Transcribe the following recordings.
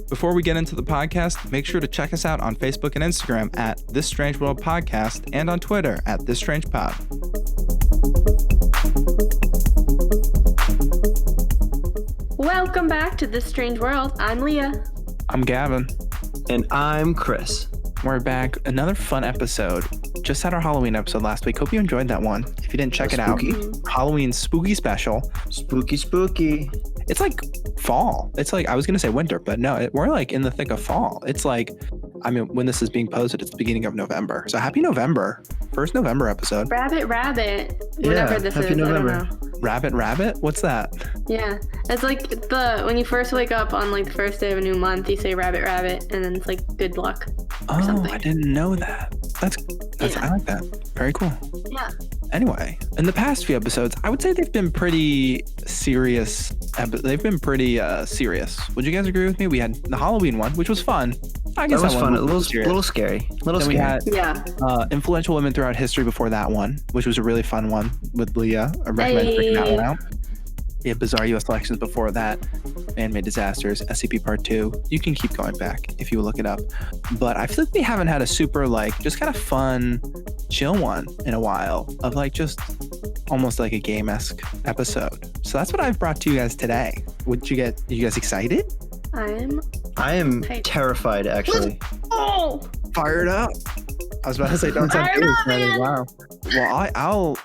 Before we get into the podcast, make sure to check us out on Facebook and Instagram at This Strange World Podcast and on Twitter at This Strange Pod. Welcome back to This Strange World. I'm Leah. I'm Gavin. And I'm Chris. We're back. Another fun episode. Just had our Halloween episode last week. Hope you enjoyed that one. If you didn't check it out, Halloween spooky special. Spooky. It's like fall. It's like, I was going to say winter, but no, we're like in the thick of fall. It's like, I mean, when this is being posted, it's the beginning of November. So happy November. First November episode. Rabbit. Whatever this happy is. November. I don't know. Rabbit? What's that? Yeah. It's like when you first wake up on like the first day of a new month, you say rabbit, and then it's like good luck. Oh, something. I didn't know that. That's Yeah. I like that. Very cool. Yeah. Anyway, in the past few episodes, I would say they've been pretty serious. They've been pretty serious. Would you guys agree with me? We had the Halloween one, which was fun. I guess That was fun. A little scary. scary. Then we had Yeah. influential women throughout history before that one, which was a really fun one with Leah. I recommend checking that one out. We had bizarre U.S. elections before that, man-made disasters, SCP Part 2. You can keep going back if you look it up. But I feel like we haven't had a super, just kind of fun, chill one in a while of just almost like a game-esque episode. So that's what I've brought to you guys today. Are you guys excited? I am terrified, actually. Oh! Fired up. I was about to say, don't sound too excited. Wow. Well,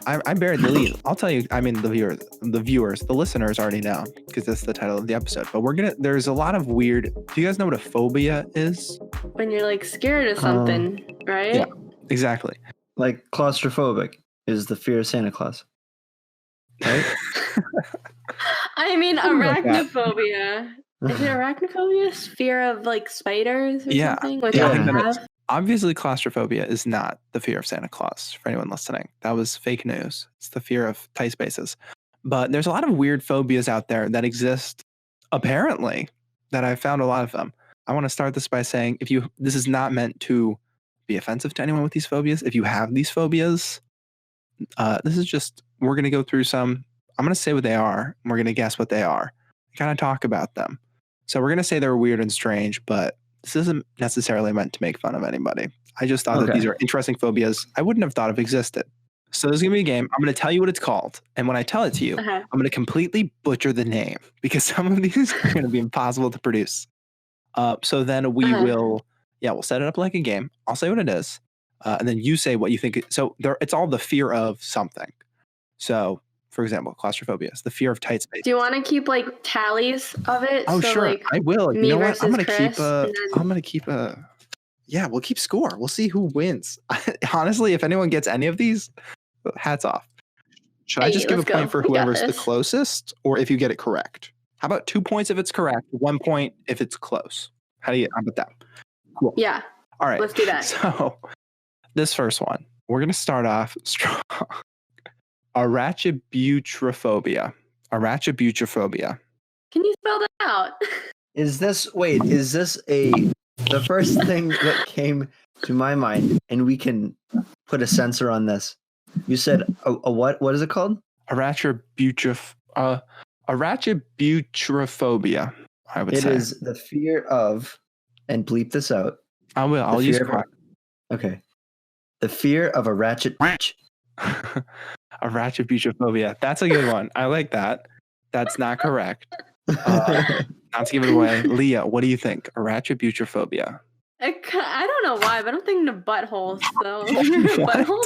I buried the lead. I'll tell you. I mean, the viewers, the listeners already know because that's the title of the episode. But there's a lot of weird. Do you guys know what a phobia is? When you're scared of something, right? Yeah, exactly. Like claustrophobic is the fear of Santa Claus. Right? I mean, arachnophobia. Is it arachnophobia? Fear of spiders or something? Which I have. Obviously, claustrophobia is not the fear of Santa Claus, for anyone listening. That was fake news. It's the fear of tight spaces. But there's a lot of weird phobias out there that exist, apparently, that I've found a lot of them. I want to start this by saying, this is not meant to be offensive to anyone with these phobias. If you have these phobias, this is just, we're going to go through some, I'm going to say what they are, and we're going to guess what they are, kind of talk about them. So we're going to say they're weird and strange, but this isn't necessarily meant to make fun of anybody. I just thought that these are interesting phobias I wouldn't have thought of existed. So there's going to be a game. I'm going to tell you what it's called. And when I tell it to you, I'm going to completely butcher the name because some of these are going to be impossible to produce. So then we we'll set it up like a game. I'll say what it is. And then you say what you think. So it's all the fear of something. So, for example, claustrophobia is the fear of tight space. Do you want to keep tallies of it? Oh, so, sure. I will. You know what? I'm going to keep we'll keep score. We'll see who wins. Honestly, if anyone gets any of these, hats off. Should I just give a point for whoever's the closest or if you get it correct? How about 2 points if it's correct, 1 point if it's close? How about that? Cool. Yeah. All right. Let's do that. So this first one, we're going to start off strong. Arachibutyrophobia. Can you spell that out? Is this the first thing that came to my mind, and we can put a censor on this. You said a what? What is it called? Arachibutyrophobia, I would say. It is the fear of, and bleep this out. I will. I'll use correct. Okay. The fear of a ratchet. Arachibutyrophobia. That's a good one. I like that. That's not correct. Not to give it away. Leah, what do you think? Arachibutyrophobia. I don't know why, but I'm thinking of buttholes. So Butthole?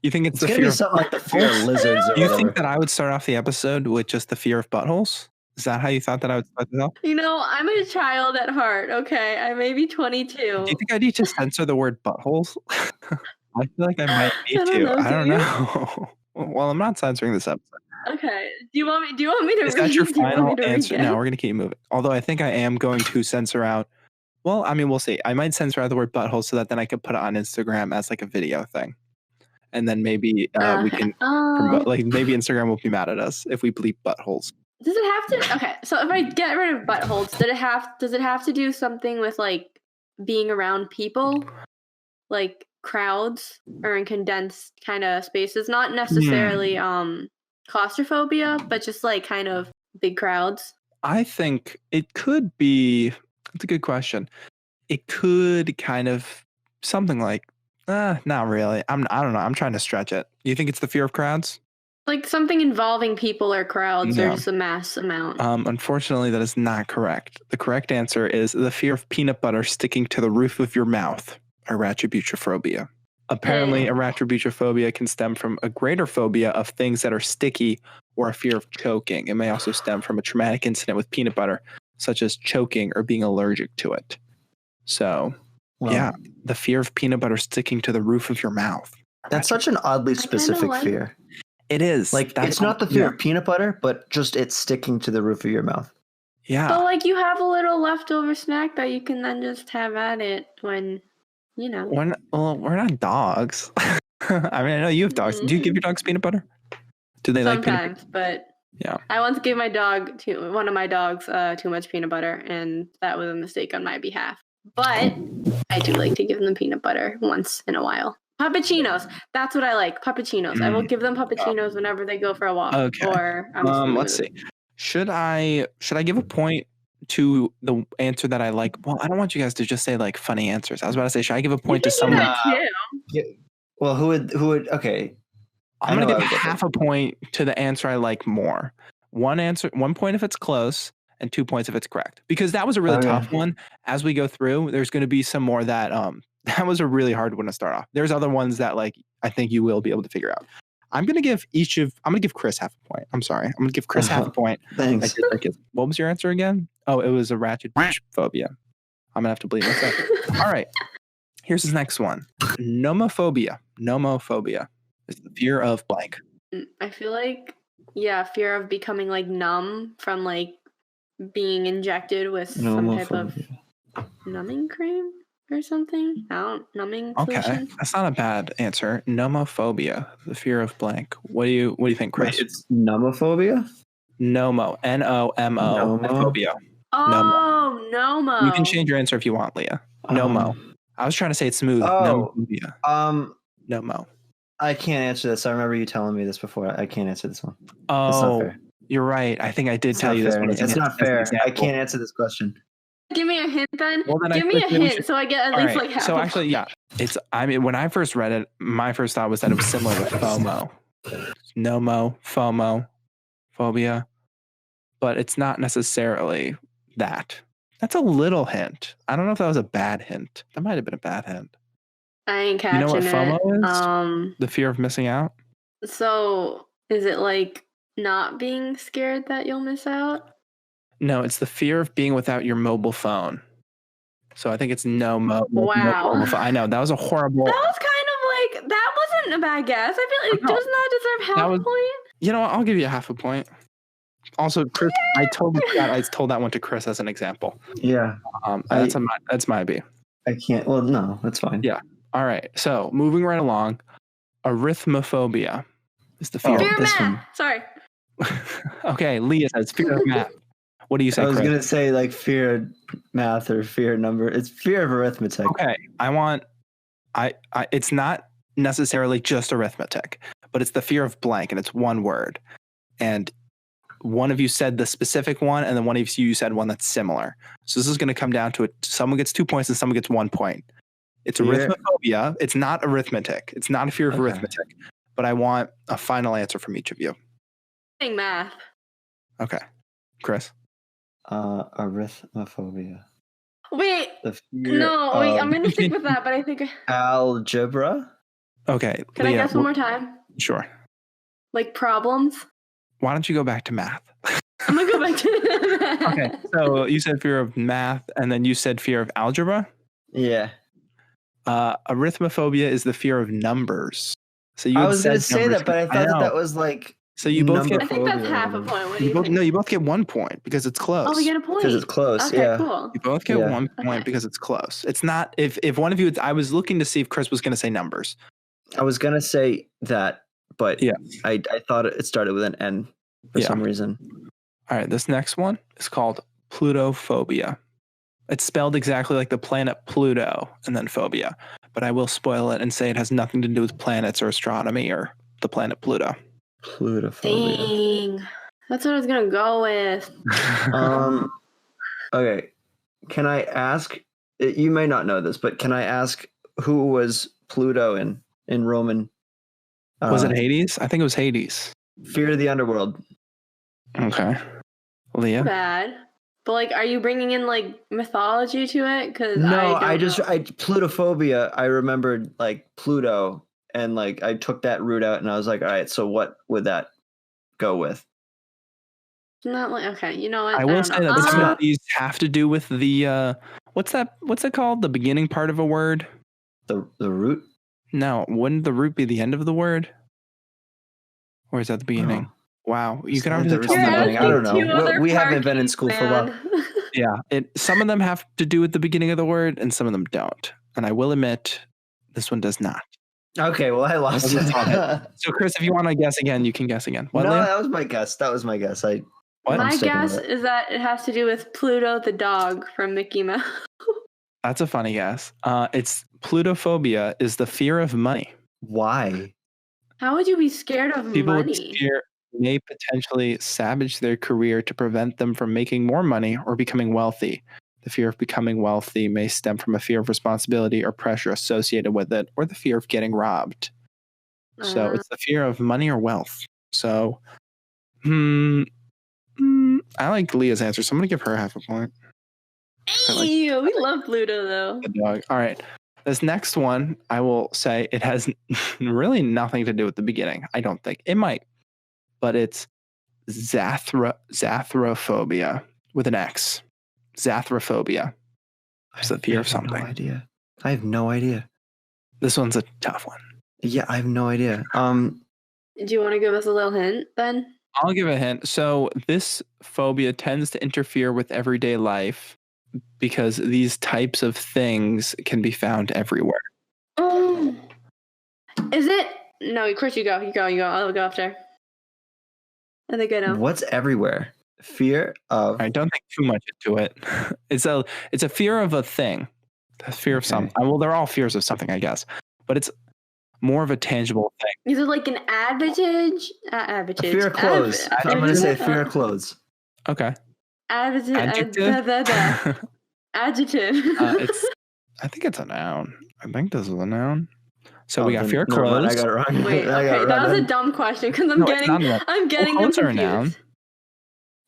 You think it's the fear of something like the fear of lizards? Do you think that I would start off the episode with just the fear of buttholes? Is that how you thought that I would start this off? I'm a child at heart. Okay, I may be 22. Do you think I need to censor the word buttholes? I feel like I might need to. I don't know. Well, I'm not censoring this episode. Okay. Do you want me to Is that your final answer? No, we're going to keep moving. Although I think I am going to censor out. Well, I mean, we'll see. I might censor out the word butthole so that then I could put it on Instagram as a video thing. And then maybe we can promote, maybe Instagram will be mad at us if we bleep buttholes. Does it have to? Okay. So if I get rid of buttholes, does it have to do something with being around people? Crowds or in condensed kind of spaces, not necessarily claustrophobia, but just kind of big crowds. I think it could be That's a good question. It could kind of something like, not really. I don't know. I'm trying to stretch it. Do you think it's the fear of crowds? Like something involving people or crowds or just a mass amount. Unfortunately, that is not correct. The correct answer is the fear of peanut butter sticking to the roof of your mouth, aratrobutyrophobia. Apparently, aratrobutyrophobia can stem from a greater phobia of things that are sticky or a fear of choking. It may also stem from a traumatic incident with peanut butter, such as choking or being allergic to it. So, the fear of peanut butter sticking to the roof of your mouth. That's such an oddly specific fear. It is. Like, it's not the fear of peanut butter, but just it's sticking to the roof of your mouth. Yeah. But like you have a little leftover snack that you can then just have at it when, you know. We're not dogs. I mean, I know you have dogs. Do you give your dogs peanut butter? Do they like peanut butter? Sometimes, but yeah. I once gave one of my dogs too much peanut butter, and that was a mistake on my behalf. But I do like to give them peanut butter once in a while. Puppuccinos. That's what I like. Puppuccinos. I will give them puppuccinos whenever they go for a walk. Okay. Or let's see. Should I give a point to the answer that I like? Well, I don't want you guys to just say like funny answers. I was about to say, should I give a point to someone? Well, who would? Okay. I'm gonna give half a point to the answer I like more. 1 point if it's close, and 2 points if it's correct. Because that was a really tough one. As we go through, there's going to be some more that that was a really hard one to start off. There's other ones that like I think you will be able to figure out. I'm gonna give Chris half a point. I'm sorry. I'm gonna give Chris half a point. Thanks. What was your answer again? Oh, it was aratrobutyrophobia. I'm gonna have to bleep myself. All right. Here's his next one. Nomophobia. Nomophobia is the fear of blank. I feel like fear of becoming like numb from like being injected with some type of numbing cream or something. Numbing solution. That's not a bad answer. Nomophobia, the fear of blank. What do you think, Chris? Wait, it's nomophobia? Nomo. N-O-M-O. Phobia. Oh, Nomo. You can change your answer if you want, Leah. Nomo. I was trying to say it smooth. Nomophobia. Nomo. I can't answer this. I remember you telling me this before. I can't answer this one. Oh, that's not fair. You're right. I think I did tell you this one. It's not fair. I can't answer this question. Give me a hint then. Give me a hint so I get at least like half. So actually, it's. I mean, when I first read it, my first thought was that it was similar to FOMO, Nomo, FOMO, phobia, but it's not necessarily that. That's a little hint. I don't know if that was a bad hint. That might have been a bad hint. I ain't catching it. You know what FOMO is? The fear of missing out. So is it like not being scared that you'll miss out? No, it's the fear of being without your mobile phone. So I think it's no mobile phone. I know, that was a horrible... That was kind of like, that wasn't a bad guess. I feel like, doesn't that deserve half a point? You know what, I'll give you a half a point. Also, Chris, I told that one to Chris as an example. Yeah. That's my B. I can't, well, no, that's fine. Yeah. All right, so moving right along, arithmophobia is the fear of math. One. Sorry. Okay, Leah says fear of math. What do you say, I was Chris? going to say like fear of math or fear of number. It's fear of arithmetic. Okay, it's not necessarily just arithmetic, but it's the fear of blank, and it's one word. And one of you said the specific one, and then one of you said one that's similar. So this is going to come down to it. Someone gets 2 points and someone gets 1 point. It's arithmophobia. It's not arithmetic. It's not a fear of arithmetic. But I want a final answer from each of you. Math. Okay. Chris? Arithmophobia. Wait. I'm going to stick with that, but I think... Algebra? Okay. Can Leah, I guess one more time? Sure. Like problems? Why don't you go back to math? I'm going to go back to math. Okay. So you said fear of math, and then you said fear of algebra? Yeah. Arithmophobia is the fear of numbers. So I was going to say that, but I thought that was like... So you both get... I think that's half a point. What do you think? No, you both get 1 point because it's close. Oh, we get a point. Because it's close, okay, cool. You both get 1 point because it's close. It's not... If one of you... I was looking to see if Chris was going to say numbers. I was going to say that, but I thought it started with an N for some reason. All right, this next one is called Plutophobia. It's spelled exactly like the planet Pluto and then phobia. But I will spoil it and say it has nothing to do with planets or astronomy or the planet Pluto. Plutophobia. Dang. That's what I was going to go with. Okay. Can I ask? You may not know this, but can I ask who was Pluto in Roman? Was it Hades? I think it was Hades. Fear of the Underworld. Okay. Leah? Bad. But like, are you bringing in like mythology to it? Because No, I don't know. Plutophobia. I remembered like Pluto, and like I took that route out, and I was like, all right, so what would that go with? Not like okay. You know what? I will don't say know. that some of these have to do with the what's it called? The beginning part of a word? The root? No, wouldn't the root be the end of the word? Or is that the beginning? Oh. Wow, you can Said obviously there was tell me something. that. I don't know. Two other We haven't been in Parkies, school for a while. man. Yeah, some of them have to do with the beginning of the word, and some of them don't. And I will admit, this one does not. Okay, well, I lost Doesn't it. solve it. So, Chris, if you want to guess again, you can guess again. What, No, Leah? that was my guess. What? My sticking guess with it. is that it has to do with Pluto the dog from Mickey Mouse. That's a funny guess. It's Plutophobia is the fear of money. Why? How would you be scared of People with money? fear may potentially savage their career to prevent them from making more money or becoming wealthy. The fear of becoming wealthy may stem from a fear of responsibility or pressure associated with it, or the fear of getting robbed. So it's the fear of money or wealth. So, I like Leah's answer, so I'm going to give her half a point. We love Pluto though. Good dog. All right. This next one, I will say it has really nothing to do with the beginning. I don't think. It might. But it's Zathrophobia with an X. Zathrophobia. It's the fear of something. I have no idea. This one's a tough one. Yeah, I have no idea. Do you want to give us a little hint then? I'll give a hint. So this phobia tends to interfere with everyday life because these types of things can be found everywhere. Is it? No, Chris, you go. I'll go after. I think I know. What's everywhere? Fear of. I don't think too much into it. It's a fear of a thing. A fear of something. Well, they're all fears of something, I guess. But it's more of a tangible thing. Is it like an advantage? A fear of clothes. I'm going to say fear of clothes. Okay. Adjective. Adjective. I think it's a noun. I think this is a noun. So we got then fear of never mind, clothes. I got it wrong. Wait, okay, that was a dumb question because I'm getting them clothes are a noun. confused.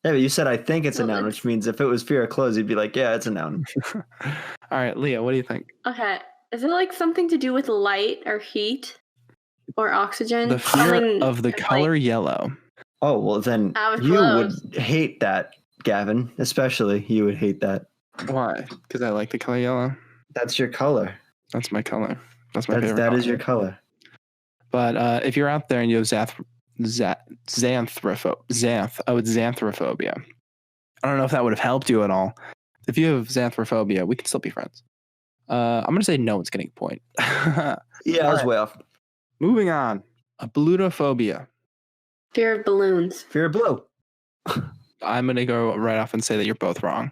Yeah, but you said I think it's a noun, which means if it was fear of clothes, you'd be like, yeah, it's a noun. All right, Leah, what do you think? Okay. Is it like something to do with light or heat or oxygen? The fear of the color yellow. Oh, well, then you would hate that, Gavin. Especially you would hate that. Why? Because I like the color yellow. That's your color. That's my color. That's my favorite. That is your color. But if you're out there and you have xanthrophobia. I don't know if that would have helped you at all. If you have xanthrophobia, we can still be friends. I'm going to say no one's getting a point. Yeah, I was way off. Moving on. A blutophobia. Fear of balloons. Fear of blue. I'm going to go right off and say that you're both wrong.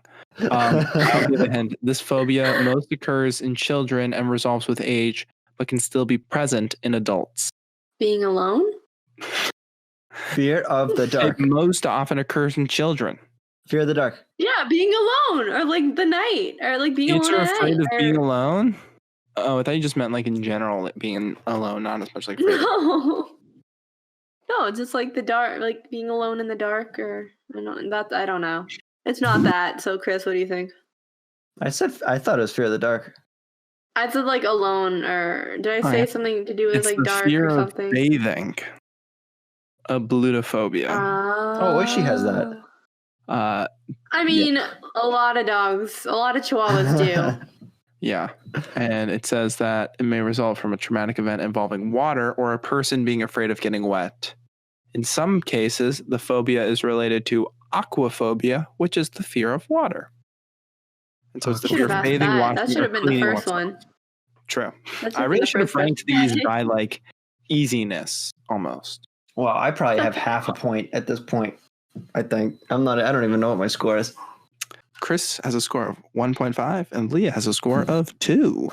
I'll give a hint. This phobia most occurs in children and resolves with age, but can still be present in adults. Being alone? Fear of the dark. It most often occurs in children. Fear of the dark. Yeah, being alone or like the night or like being alone. You're afraid of being alone? Oh, I thought you just meant like in general, like being alone, not as much like afraid. No, just like the dark, like being alone in the dark, or I don't know. It's not that. So, Chris, what do you think? I thought it was fear of the dark. I said like alone, or did I say something to do with like dark fear or something? Of bathing. A blutophobia. Oh, she has that. I mean, a lot of dogs, a lot of Chihuahuas do. Yeah. And it says that it may result from a traumatic event involving water or a person being afraid of getting wet. In some cases, the phobia is related to aquaphobia, which is the fear of water. And so it's the fear of bathing, washing, that should have been the first one. True. I really should have ranked these by like easiness almost. Well, I probably have half a point at this point. I think I don't even know what my score is. Chris has a score of 1.5 and Leah has a score of 2.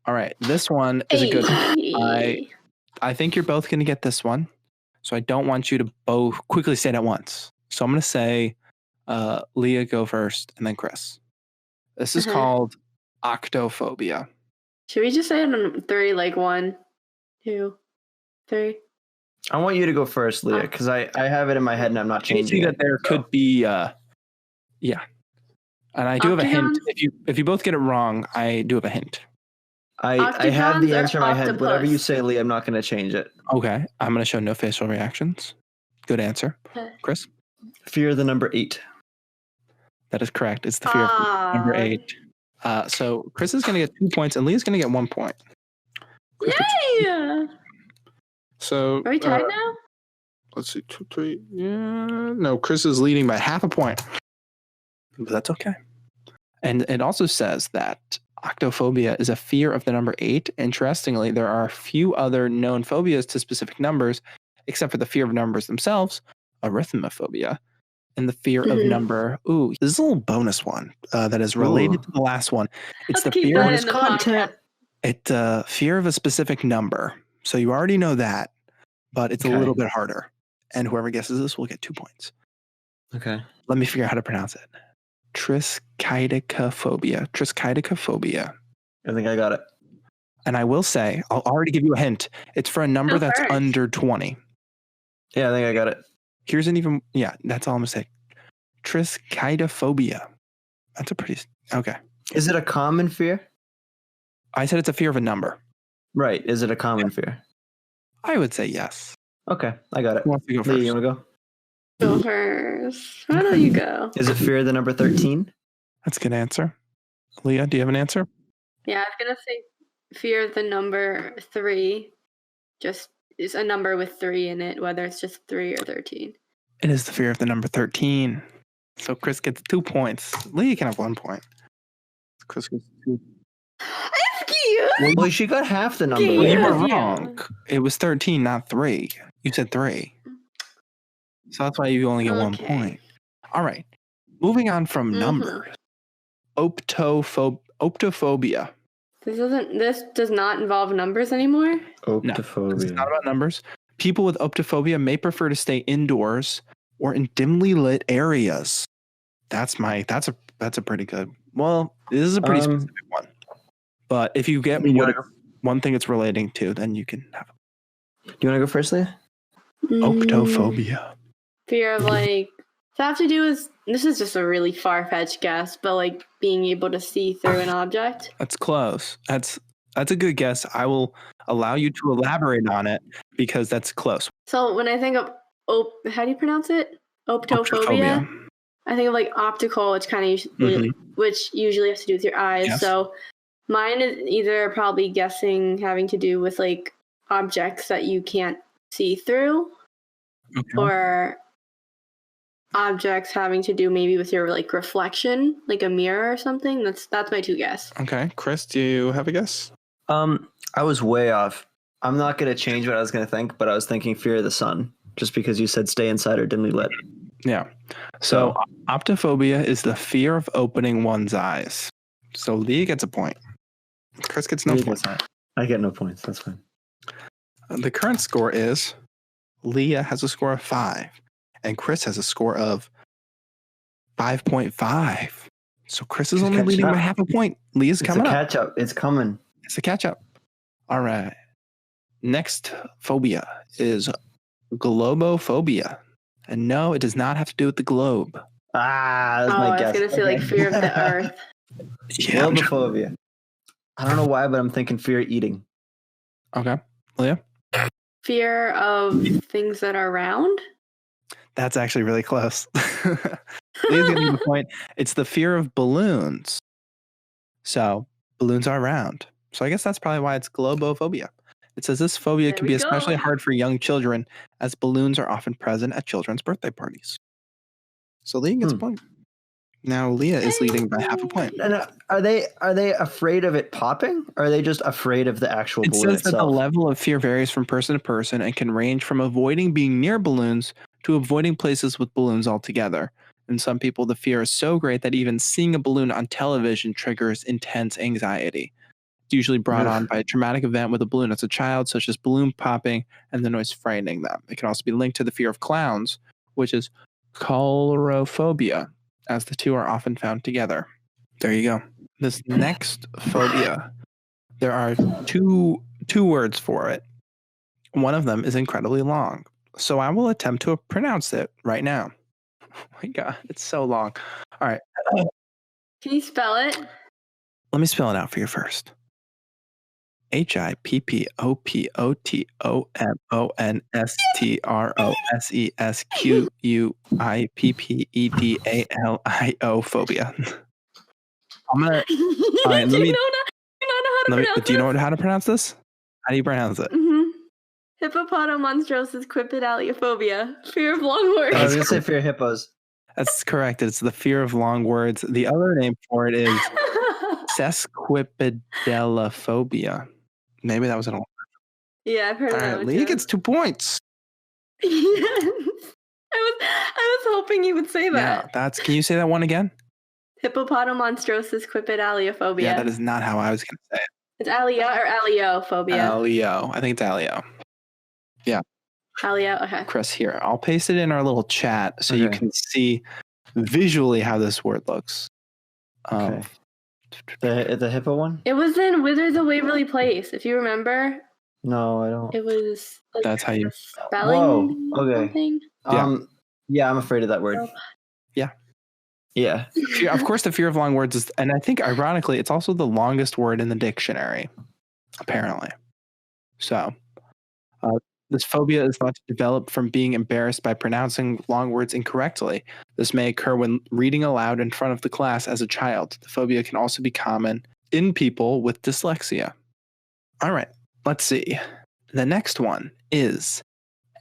All right. This one is a good one. I think you're both going to get this one. So I don't want you to both quickly say it at once. So I'm going to say Leah go first and then Chris. This is called octophobia. Should we just say it on 3, like 1, 2, 3? I want you to go first, Leah, because I have it in my head and I'm not I changing see it. that there could be, yeah. And I do have a hint. Octagons? If you both get it wrong, I do have a hint. I have the Octagons or answer in my head. Whatever octopus? you say, Leah, I'm not going to change it. Okay, I'm going to show no facial reactions. Good answer. Chris? Fear of the number 8. That is correct. It's the fear of number 8. So Chris is going to get 2 points and Leah's going to get 1 point. Chris gets- Yay! So Are we tied now? let's see, 2, 3. Yeah, no, Chris is leading by half a point, but that's okay. And it also says that octophobia is a fear of the number 8. Interestingly, there are a few other known phobias to specific numbers, except for the fear of numbers themselves, arithmophobia, and the fear of number. Ooh, this is a little bonus one that is related to the last one. It's Let's the keep fear that of in the content. fear of a specific number. So you already know that, but it's a little bit harder. And whoever guesses this will get 2 points. Okay. Let me figure out how to pronounce it. Triskaidekaphobia. Triskaidekaphobia. I think I got it. And I will say, I'll already give you a hint. It's for a number that's first. under 20. Yeah, I think I got it. Here's an even, that's all I'm going to say. Triskaidophobia. That's a pretty, okay. Is it a common fear? I said it's a fear of a number. Right. Is it a common fear? I would say yes. Okay, I got it. Who wants to go Leah, first? you want to go? Go first. Why don't you go? Is it fear of the number 13? That's a good answer. Leah, do you have an answer? Yeah, I was gonna say fear of the number 3. Just is a number with 3 in it, whether it's just 3 or 13. It is the fear of the number 13. So Chris gets 2 points. Leah can have 1 point. Chris gets 2. Excuse. Well, she got half the number. Well, you were Yeah. wrong. It was 13, not 3. You said 3. So that's why you only get 1 Okay. point. All right. Moving on from numbers. Optophobia. This does not involve numbers anymore. Optophobia. It's not about numbers. People with optophobia may prefer to stay indoors or in dimly lit areas. That's a pretty good. Well, this is a pretty specific one. But if you get one thing it's relating to, then you can have Do you want to go first, Leah? optophobia. Fear of does that have to do with, this is just a really far-fetched guess, but like being able to see through an object? That's close. That's a good guess. I will allow you to elaborate on it because that's close. So when I think of, how do you pronounce it? Optophobia? I think of like optical, which which usually has to do with your eyes. Yes. So mine is either probably guessing having to do with like objects that you can't see through, or objects having to do maybe with your like reflection, like a mirror or something. That's my 2 guess. Okay. Chris, do you have a guess? I was way off. I'm not going to change what I was going to think, but I was thinking fear of the sun, just because you said stay inside or dimly lit. Yeah. So optophobia is the fear of opening one's eyes. So Leah gets a point. Chris gets no points. I get no points. That's fine. The current score is Leah has a score of 5 and Chris has a score of 5.5. So Chris is only leading by half a point. Leah's coming up. It's a catch up. It's coming. It's a catch up. All right. Next phobia is globophobia. And no, it does not have to do with the globe. That's my guess. I was going to say like fear of the earth. Yeah. Globophobia. I don't know why, but I'm thinking fear of eating. Okay. Leah? Fear of things that are round? That's actually really close. Leah's getting the point. It's the fear of balloons. So balloons are round. So I guess that's probably why it's globophobia. It says this phobia can be especially hard for young children as balloons are often present at children's birthday parties. So Leah gets a point. Now Leah is leading by half a point. And are they afraid of it popping, or are they just afraid of the actual balloon It says that the level of fear varies from person to person and can range from avoiding being near balloons to avoiding places with balloons altogether. In some people, the fear is so great that even seeing a balloon on television triggers intense anxiety. It's usually brought on by a traumatic event with a balloon as a child, such as balloon popping and the noise frightening them. It can also be linked to the fear of clowns, which is coulrophobia, as the two are often found together. There you go. This next phobia, there are two words for it. One of them is incredibly long, so I will attempt to pronounce it right now. Oh my god, it's so long. All right. Can you spell it? Let me spell it out for you first. HIPPOPOTOMONSTROSESQUIPPEDALIO phobia. I'm gonna. All right, Do you know how to pronounce do you know this? how to pronounce this? How do you pronounce it? Hippopotomonstrosis quipedaliophobia. Fear of long words. I was gonna say fear of hippos. That's correct. It's the fear of long words. The other name for it is sesquipedalophobia. Maybe that was an. Yeah, I've heard All of that right, one Leah too. gets 2 points. Yes. I was hoping you would say that. Yeah, can you say that one again? Hippopotomonstrosis quipedaliophobia. Yeah, that is not how I was going to say it. It's alia or aliophobia? Alio. I think it's alio. Yeah. Alio, okay. Chris, here. I'll paste it in our little chat so you can see visually how this word looks. Okay. The hippo one? It was in Wizards of Waverly Place, if you remember. No, I don't. It was like That's how you spelling something. Yeah, I'm afraid of that word. Yeah. Yeah. Of course, the fear of long words is, and I think ironically, it's also the longest word in the dictionary, apparently. So, this phobia is thought to develop from being embarrassed by pronouncing long words incorrectly. This may occur when reading aloud in front of the class as a child. The phobia can also be common in people with dyslexia. All right, let's see. The next one is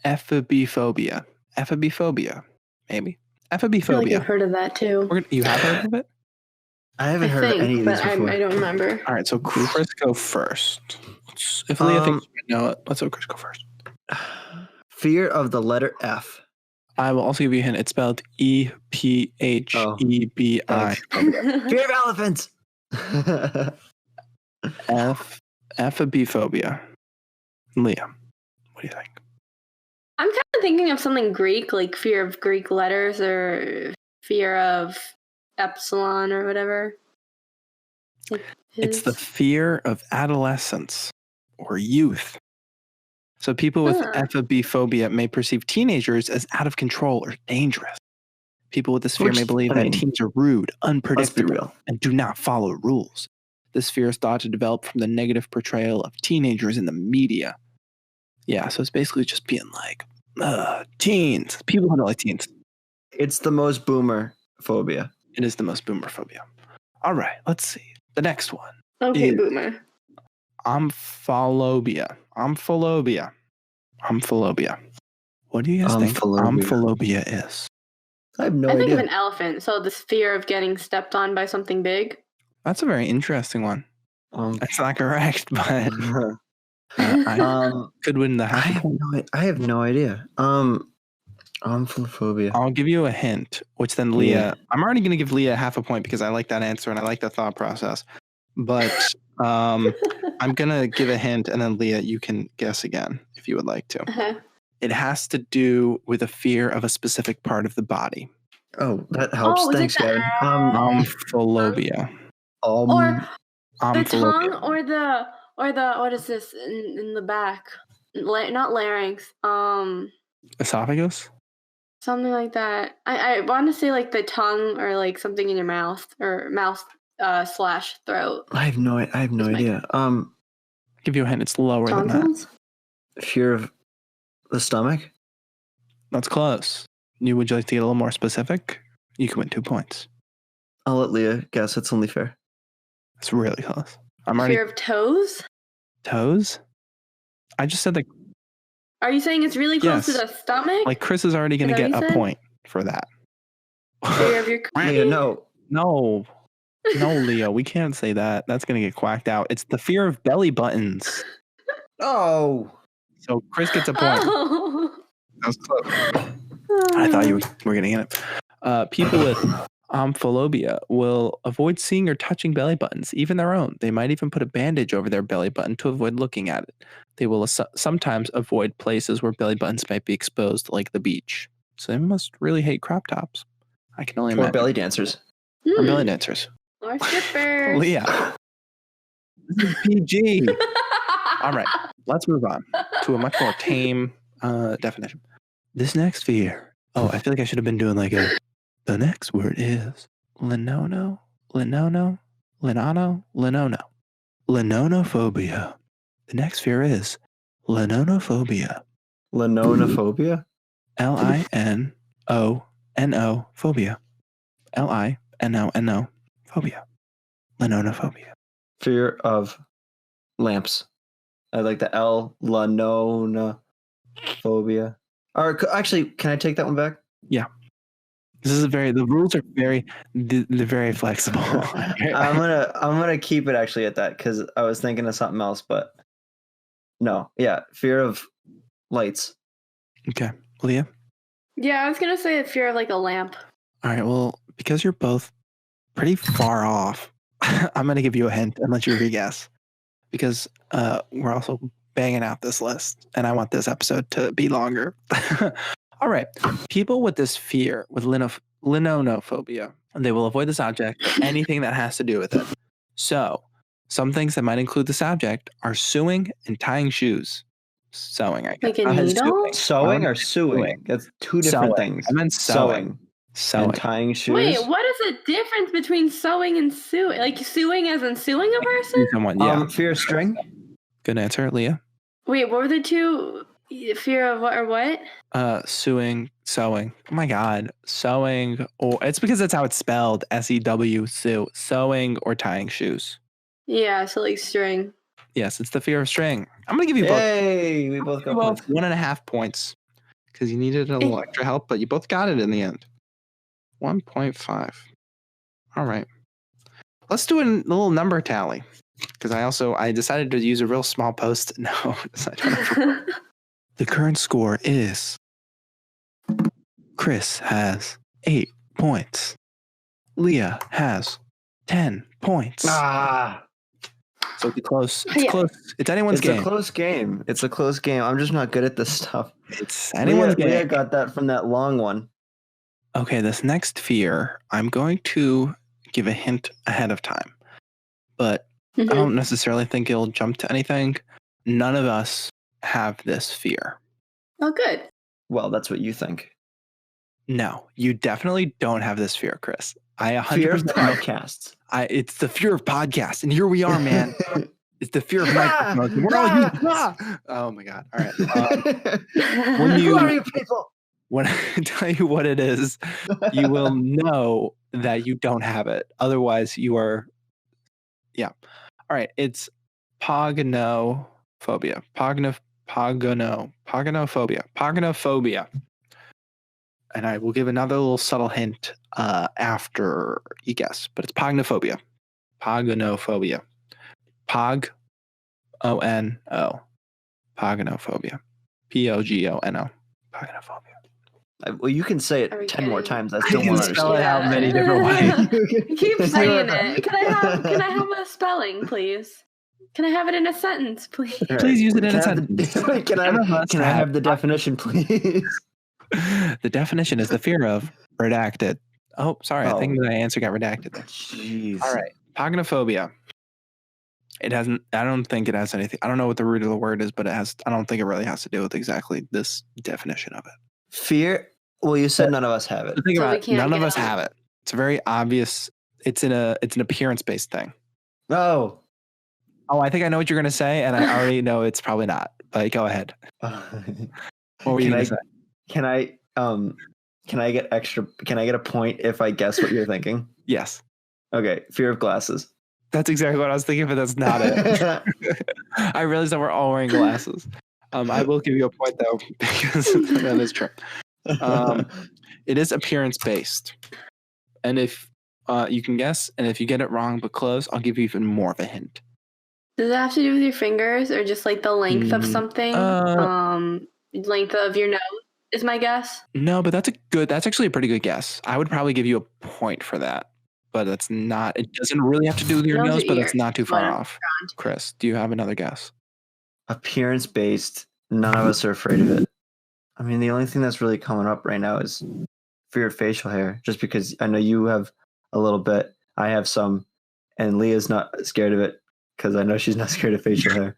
ephobophobia. Ephobophobia, maybe. I feel like Ephobophobia. I've heard of that too. You have heard of it? I haven't heard of any of these before. I don't remember. All right, so Chris go first. If Leah thinks you know it, let's have Chris go first. Fear of the letter F. I will also give you a hint. It's spelled EPHEBI. Fear of elephants. Ephobophobia. Leah, what do you think? I'm kind of thinking of something Greek, like fear of Greek letters or fear of epsilon or whatever. It's the fear of adolescence or youth. So people with ephobophobia may perceive teenagers as out of control or dangerous. People with this fear may believe that teens are rude, unpredictable, and do not follow rules. This fear is thought to develop from the negative portrayal of teenagers in the media. Yeah, so it's basically just being like, teens. People who don't like teens. It's the most boomer phobia. It is the most boomer phobia. All right, let's see. The next one. Okay, boomer. Omphalophobia. What do you guys think omphalophobia is? I have no idea. I think of an elephant. So this fear of getting stepped on by something big. That's a very interesting one. That's not correct, but I could win the half point. I have no idea. Omphalophobia. I'll give you a hint, which then Leah. I'm already going to give Leah half a point because I like that answer and I like the thought process. But I'm going to give a hint and then Leah, you can guess again if you would like to. Uh-huh. It has to do with a fear of a specific part of the body. Oh, that helps. Thanks, Gavin. Omphalophobia. Or the tongue or the what is this in the back? Not larynx. Esophagus? Something like that. I want to say like the tongue or like something in your mouth or mouth / throat. I have no idea. Give you a hint. It's lower tonsils? than that. Fear of the stomach? That's close. Would you like to get a little more specific? You can win 2 points. I'll let Leah guess. It's only fair. It's really close. Fear of toes? Toes? I just said that. Are you saying it's really close to the stomach? Like Chris is already going to get a point for that. Fear of your Leah, no, Leah, we can't say that. That's going to get quacked out. It's the fear of belly buttons. Oh. So Chris gets a point. Oh. That was close. I thought you were getting it. People with omphalophobia will avoid seeing or touching belly buttons, even their own. They might even put a bandage over their belly button to avoid looking at it. They will sometimes avoid places where belly buttons might be exposed, like the beach. So they must really hate crop tops. I can only imagine. Or belly dancers. Or belly dancers. Or strippers. Leah. This is PG. All right, let's move on to a much more tame definition. This next fear. Oh, I feel like I should have been doing like the next word is linono, linono, linono, linono. Linonophobia. The next fear is linonophobia. Linonophobia? Linono phobia. Linono phobia. Linonophobia. Fear of lamps. I like the L. Linonophobia. Or actually, can I take that one back? Yeah. The rules are they're very flexible. I'm gonna keep it actually at that because I was thinking of something else, but no. Yeah. Fear of lights. Okay. Leah? Yeah, I was gonna say fear of like a lamp. All right. Well, because you're both pretty far off, I'm going to give you a hint and let you re-guess. Because we're also banging out this list, and I want this episode to be longer. All right. People with this fear, with linonophobia, they will avoid this object or anything that has to do with it. So, some things that might include this object are sewing and tying shoes. Sewing, I guess. Like a needle? Sewing or suing? That's two different things. I meant sewing. And tying shoes. Wait, what is the difference between sewing and suing? Like suing as in suing a person? Someone, yeah. Fear of string. Good answer, Leah. Wait, what were the two? Fear of what or what? Sewing. Oh my God. Sewing, or it's because that's how it's spelled. SEW, sue. Sewing or tying shoes. Yeah, so like string. Yes, it's the fear of string. I'm going to give you Yay, we both got points. 1.5 points because you needed a little extra help, but you both got it in the end. 1.5. All right. Let's do a little number tally because I decided to use a real small post. No, the current score is Chris has 8 points. Leah has 10 points. So it's close. It's close. It's anyone's game. It's a close game. It's a close game. I'm just not good at this stuff. It's anyone's game. Leah got that from that long one. Okay, this next fear, I'm going to give a hint ahead of time. But I don't necessarily think it'll jump to anything. None of us have this fear. Oh, good. Well, that's what you think. No, you definitely don't have this fear, Chris. I 100% fear of podcasts. It's the fear of podcasts, and here we are, man. It's the fear of microphones. We're all oh my God! All right. Who are you people? When I tell you what it is, you will know that you don't have it. Otherwise, you are. Yeah. All right. It's pognophobia. Pognophobia. And I will give another little subtle hint after you guess, but it's pognophobia. Pognophobia. Pognophobia. Pognophobia. Pognophobia. Well, you can say it 10 more times. I still want to spell it out many different ways. Keep saying it. Can I have a spelling, please? Can I have it in a sentence, please? Right. Please use it in a sentence. Can I have the definition, please? The definition is the fear of redacted. Oh, sorry. I think my answer got redacted. Jeez. All right. Pognophobia. I don't think it has anything. I don't know what the root of the word is, but I don't think it really has to do with exactly this definition of it. Fear. Well, you said none of us have it. Think about it. None of us have it. It's very obvious. It's an appearance-based thing. Oh, I think I know what you're going to say, and I already know it's probably not. But go ahead. What were you going to say? Can I get extra? Can I get a point if I guess what you're thinking? Yes. Okay. Fear of glasses. That's exactly what I was thinking, but that's not it. I realized that we're all wearing glasses. I will give you a point though, because that is true. It is appearance-based. And if you can guess, and if you get it wrong but close, I'll give you even more of a hint. Does it have to do with your fingers or just like the length of something? Length of your nose is my guess. No, but that's actually a pretty good guess. I would probably give you a point for that. But it's not, it doesn't really have to do with your nose, but it's not too far off. Chris, do you have another guess? Appearance-based. None of us are afraid of it. I mean, the only thing that's really coming up right now is fear of facial hair, just because I know you have a little bit. I have some. and Leah's not scared of it because I know she's not scared of facial hair.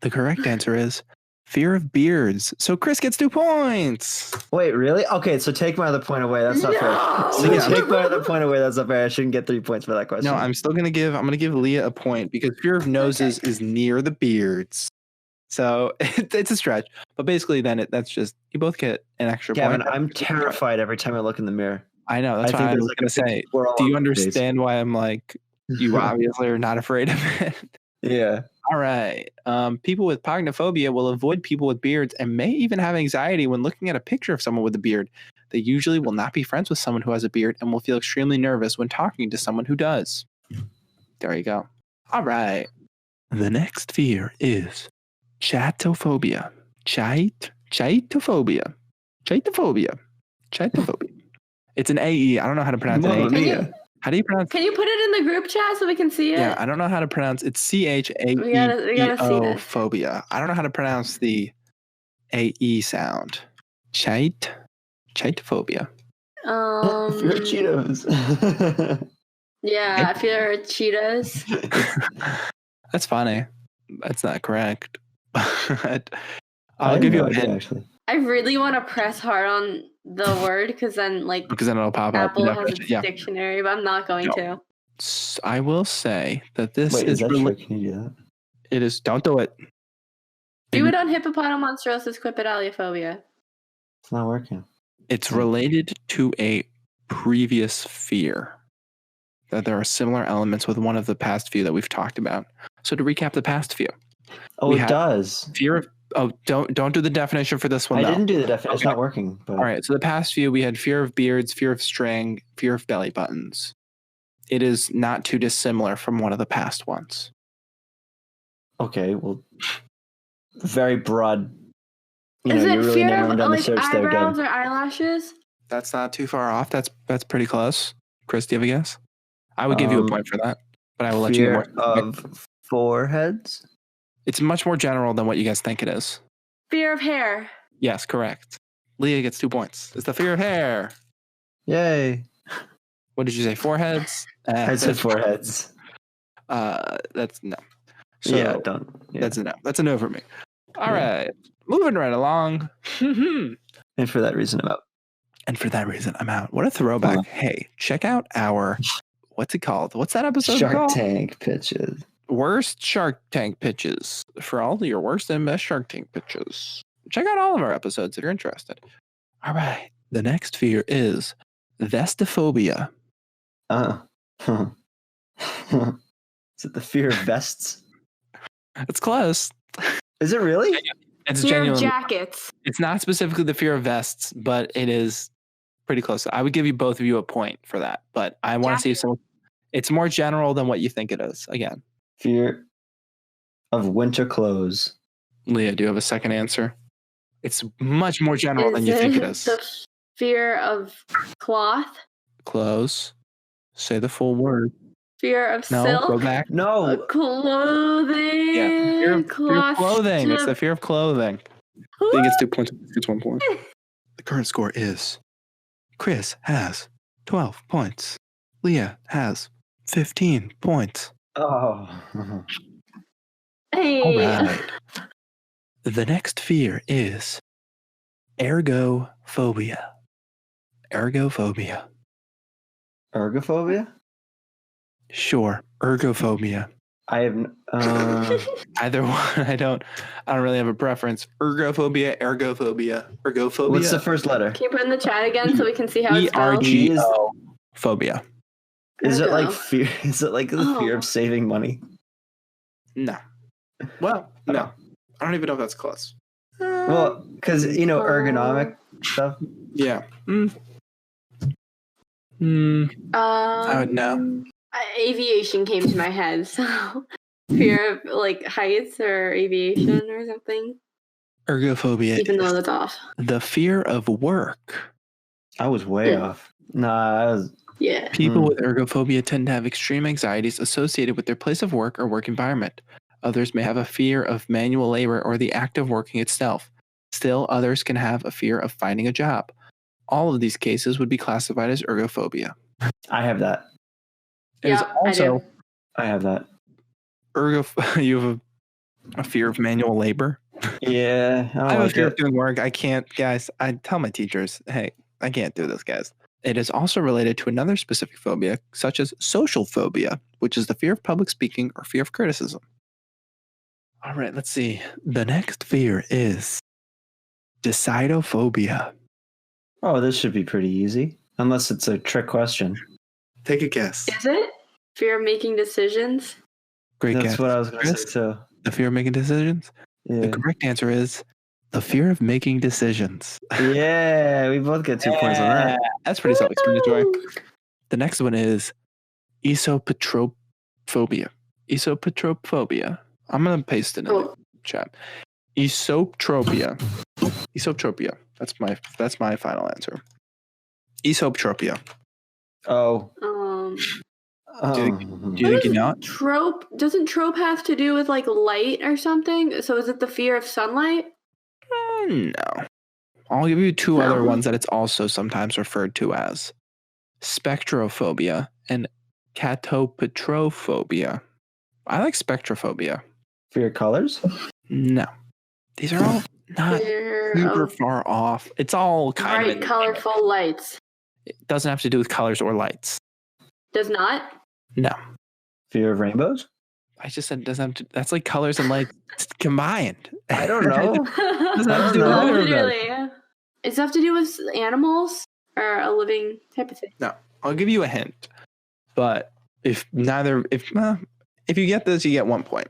The correct answer is fear of beards. So Chris gets 2 points. Wait, really? Okay, so take my other point away. That's not fair. So Yeah. take my other point away. That's not fair. I shouldn't get 3 points for that question. No, I'm gonna give Leah a point because fear of noses is near the beards. So it's a stretch. But basically then that's just you both get an extra Gavin, point. I'm terrified every time I look in the mirror. I know, that's why I was gonna say. Do you understand why I'm like you obviously are not afraid of it? Yeah. All right. People with pagnophobia will avoid people with beards and may even have anxiety when looking at a picture of someone with a beard. They usually will not be friends with someone who has a beard and will feel extremely nervous when talking to someone who does. There you go. All right. The next fear is chatophobia. Chatophobia. It's an AE. I don't know how to pronounce it. How do you pronounce? Can you put it in the group chat so we can see it? Yeah, I don't know how to pronounce. It's CHAETO We gotta see this. phobia. I don't know how to pronounce the AE sound. Chitophobia. Fear of Cheetos. Yeah, I fear of Cheetos. That's funny. That's not correct. I'll give you a hint. Actually. I really want to press hard on the word because then it'll pop Apple up. has its dictionary, but I'm not going to. I will say that this is that true? Can you do that? It is. Don't do it. Do it on hippopotamonstrosis quipedaliophobia. It's not working. It's related to a previous fear. That there are similar elements with one of the past few that we've talked about. So to recap the past few. Oh, it does. Fear of. Oh, don't do the definition for this one. I didn't do the definition. Okay. It's not working. But... All right. So the past few, we had fear of beards, fear of string, fear of belly buttons. It is not too dissimilar from one of the past ones. Okay. Well, very broad. Is it really fear of eyebrows or eyelashes? That's not too far off. That's pretty close. Chris, do you have a guess? I would give you a point for that, but I will let you get more. Of foreheads? It's much more general than what you guys think it is. Fear of hair. Yes, correct. Leah gets 2 points. It's the fear of hair. Yay. What did you say? Foreheads? I said foreheads. That's no. So yeah, don't. Yeah. That's a no. That's a no for me. All right. Moving right along. And for that reason, I'm out. What a throwback. Hey, check out our, what's it called? What's that episode called? Shark Tank pitches. Worst Shark Tank pitches. For all your worst and best Shark Tank pitches. Check out all of our episodes if you're interested. All right. The next fear is vestophobia. Is it the fear of vests? It's close. Is it really? It's fear of jackets. It's not specifically the fear of vests, but it is pretty close. I would give you both of you a point for that, but I want to see some. It's more general than what you think it is. Again, fear of winter clothes. Leah, do you have a second answer? It's much more general than you think it is. The fear of cloth. Clothes. Say the full word. Fear of silk. Go back. No. Clothing. Yeah. Fear of clothing. It's the fear of clothing. I think it's 2 points. It's 1 point. The current score is Chris has 12 points. Leah has 15 points. Oh. Hey. All right. The next fear is ergophobia. Ergophobia. Ergophobia? Sure, ergophobia. I have either one. I don't really have a preference. Ergophobia. Ergophobia. What's the first letter? Can you put in the chat again so we can see how it's spelled? ERGO phobia. Is it like fear? Is it like the fear of saving money? No. Well, no. I don't even know if that's close. Well, because ergonomic stuff. Yeah. I would know. Aviation came to my head, so fear of like heights or aviation or something. Ergophobia. Even though that's off. The fear of work. I was way off. Nah, yeah. People with ergophobia tend to have extreme anxieties associated with their place of work or work environment. Others may have a fear of manual labor or the act of working itself. Still, others can have a fear of finding a job. All of these cases would be classified as ergophobia. I have that. There's also I have that. You have a fear of manual labor. Yeah, I I have like a fear it. of doing work. I can't, guys. I tell my teachers, hey, I can't do this, guys. It is also related to another specific phobia, such as social phobia, which is the fear of public speaking or fear of criticism. All right, let's see. The next fear is decidophobia. Oh, this should be pretty easy, unless it's a trick question. Take a guess. Is it fear of making decisions? Great That's guess. what I was going to Chris? say too. The fear of making decisions? The Yeah. correct answer is the fear of making decisions. Yeah, we both get 2 points on that. That's pretty self-explanatory. Woo! The next one is esopatrophobia. Esopatrophobia. I'm gonna paste it in the chat. Esoptropia. Esoptropia. That's my final answer. Esoptropia. Oh. Do you think you know it? Trope doesn't trope have to do with like light or something? So is it the fear of sunlight? No. I'll give you two No. other ones that it's also sometimes referred to as spectrophobia and catopetrophobia. I like spectrophobia. Fear of colors? No. These are all not Fear super of far off. It's all kind bright, of colorful lights. It doesn't have to do with colors or lights. Does not? No. Fear of rainbows? I just said it doesn't have to. That's like colors and lights combined. I don't know. Doesn't have to do with No. either of them. Literally. Does it have to do with animals or a living type of thing? No. I'll give you a hint. But if you get this, you get 1 point.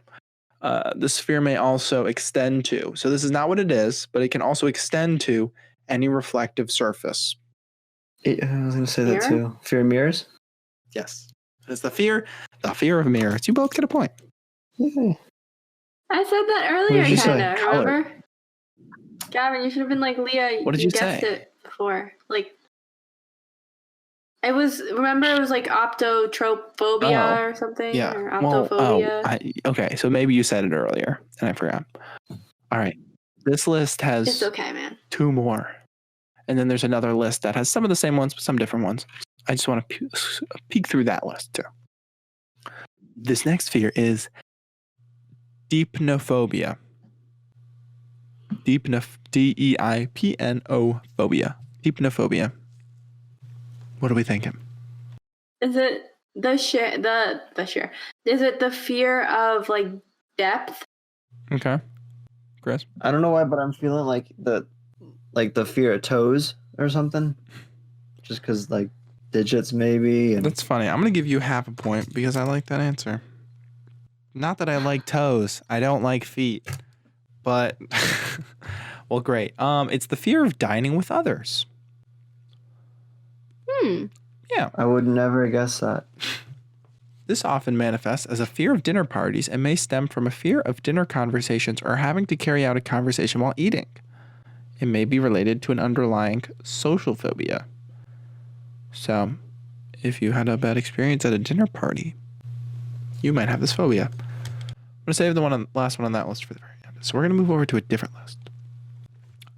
This fear may also extend to. So this is not what it is, but it can also extend to any reflective surface. I was going to say that Mirror? too. Fear of mirrors? Yes. It's the fear of mirrors. You both get a point. Yeah. I said that What earlier, did you say? kind of. Color. Remember? Gavin, you should have been like Leah. What did you guessed say? it before. Like, remember it was like optotrophobia or something? Yeah. Or Well, optophobia. okay. So maybe you said it earlier and I forgot. All right. This list has It's okay, man. 2 more. And then there's another list that has some of the same ones, but some different ones. I just want to peek through that list too. This next fear is deipnophobia. Deipno phobia. Deipnophobia. What are we thinking? Is it the sheer? Is it the fear of like depth? Okay. Chris? I don't know why, but I'm feeling like the fear of toes or something. Just because like digits maybe. And That's funny. I'm going to give you half a point because I like that answer. Not that I like toes. I don't like feet. But, well, great. It's the fear of dining with others. Yeah. I would never guess that. This often manifests as a fear of dinner parties and may stem from a fear of dinner conversations or having to carry out a conversation while eating. It may be related to an underlying social phobia. So, if you had a bad experience at a dinner party, you might have this phobia. I'm going to save the last one on that list for the very end. So we're going to move over to a different list.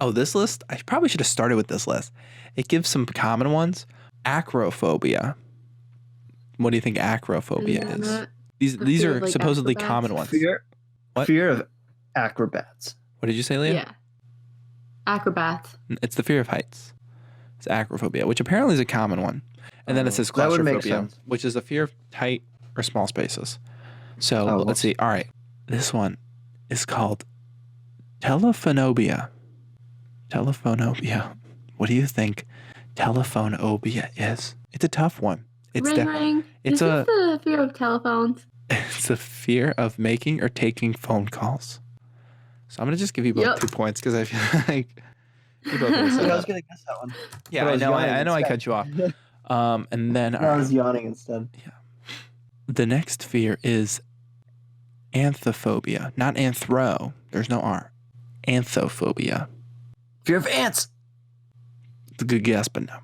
Oh, this list? I probably should have started with this list. It gives some common ones. Acrophobia. What do you think acrophobia is? These are like supposedly acrobats. common ones. What? Fear of acrobats. What did you say, Leah? Yeah. Acrobats. It's the fear of heights. It's acrophobia, which apparently is a common one. And then it says That would make claustrophobia, sense. which is the fear of tight or small spaces. So Oh, let's see. All right. This one is called telephonobia. Telephonobia. What do you think telephonobia is? It's a tough one. It's Ring ring. it's Is this the fear of telephones? it's the fear of making or taking phone calls. So I'm gonna just give you both Yep. 2 points because I feel like you both already said I that. was gonna guess that one. Yeah, But I was know. yawning I know. I instead. cut you off. And then I was yawning instead. the next fear is anthophobia, not anthro. There's no R. Anthophobia. Fear of ants. It's a good guess, but no.